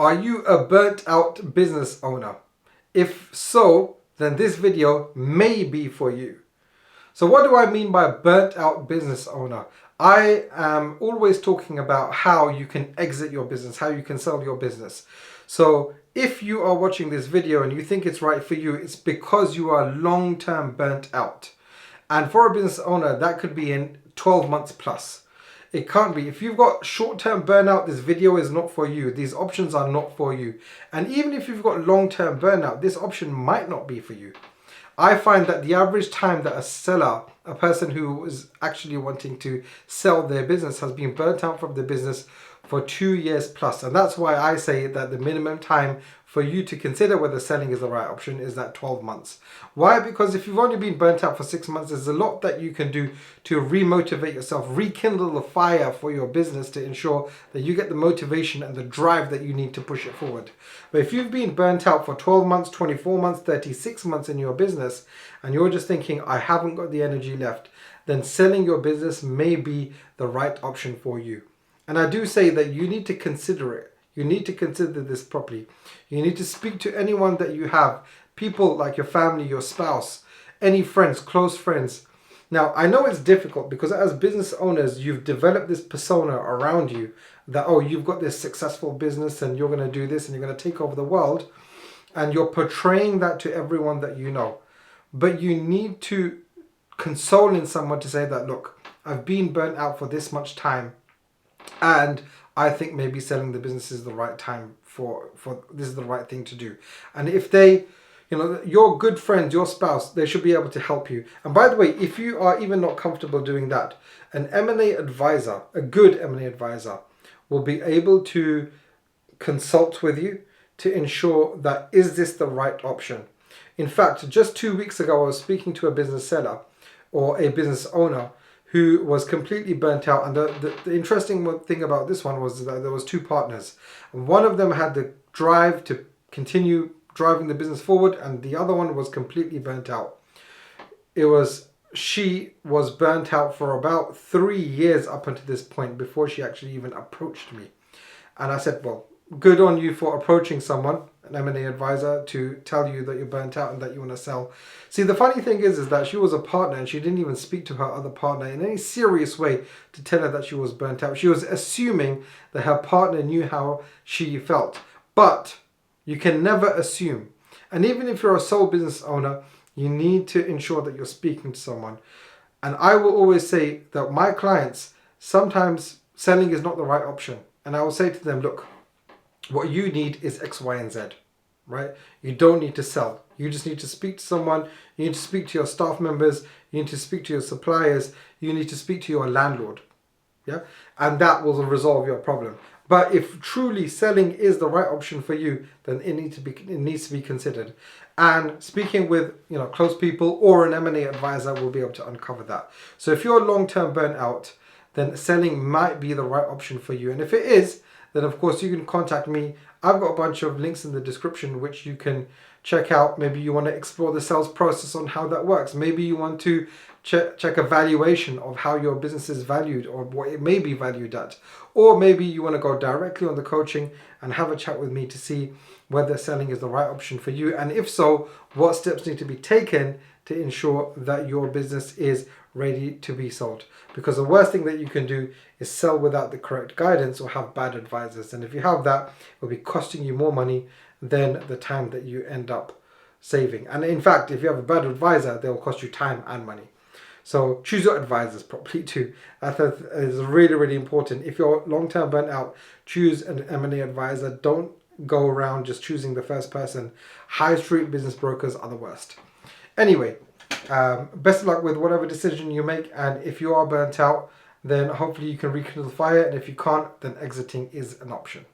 Are you a burnt out business owner? If so, then this video may be for you. So what do I mean by burnt out business owner? I am always talking about how you can exit your business, how you can sell your business. So if you are watching this video and you think it's right for you, it's because you are long-term burnt out. And for a business owner, that could be in 12 months plus. It can't be. If you've got short-term burnout, this video is not for you. These options are not for you. And even if you've got long-term burnout, this option might not be for you. I find that the average time that a seller, a person who is actually wanting to sell their business, has been burnt out from the business for 2 years plus. And that's why I say that the minimum time for you to consider whether selling is the right option is that 12 months. Why? Because if you've only been burnt out for 6 months, there's a lot that you can do to remotivate yourself, rekindle the fire for your business to ensure that you get the motivation and the drive that you need to push it forward. But if you've been burnt out for 12 months, 24 months, 36 months in your business, and you're just thinking, I haven't got the energy left, then selling your business may be the right option for you. And I do say that you need to consider it. You need to consider this properly. You need to speak to anyone that you have, people like your family, your spouse, any friends, close friends. Now, I know it's difficult because as business owners, you've developed this persona around you that, oh, you've got this successful business and you're going to do this and you're going to take over the world. And you're portraying that to everyone that you know. But you need to console in someone to say that, look, I've been burnt out for this much time. And I think maybe selling the business is the right time for this is the right thing to do. And if they, your good friends, your spouse, they should be able to help you. And by the way, if you are even not comfortable doing that, an M&A advisor, a good M&A advisor, will be able to consult with you to ensure that is this the right option. In fact, just 2 weeks ago, I was speaking to a business seller or a business owner who was completely burnt out. And the interesting thing about this one was that there was 2 partners. One of them had the drive to continue driving the business forward, and the other one was completely burnt out. She was burnt out for about 3 years up until this point before she actually even approached me. And I said, well, good on you for approaching someone, an M&A advisor, to tell you that you're burnt out and that you want to sell. See, the funny thing is that she was a partner and she didn't even speak to her other partner in any serious way to tell her that she was burnt out. She was assuming that her partner knew how she felt. But you can never assume. And even if you're a sole business owner, you need to ensure that you're speaking to someone. And I will always say that my clients, sometimes selling is not the right option. And I will say to them, look, what you need is X, Y, and Z, right? You don't need to sell. You just need to speak to someone. You need to speak to your staff members. You need to speak to your suppliers. You need to speak to your landlord. Yeah. And that will resolve your problem. But if truly selling is the right option for you, then it needs to be considered. And speaking with close people or an M&A advisor will be able to uncover that. So if you're long-term burnt out, then selling might be the right option for you. And if it is, then of course you can contact me. I've got a bunch of links in the description which you can check out. Maybe you want to explore the sales process on how that works. Maybe you want to check a valuation of how your business is valued or what it may be valued at. Or maybe you want to go directly on the coaching and have a chat with me to see whether selling is the right option for you. And if so, what steps need to be taken to ensure that your business is ready to be sold. Because the worst thing that you can do is sell without the correct guidance or have bad advisors. And if you have that, it will be costing you more money than the time that you end up saving. And in fact, if you have a bad advisor, they'll cost you time and money. So choose your advisors properly too. That is really, really important. If you're long-term burnt out, choose an M&A advisor. Don't go around just choosing the first person. High street business brokers are the worst. Anyway, best of luck with whatever decision you make. And if you are burnt out, then hopefully you can rekindle the fire. And if you can't, then exiting is an option.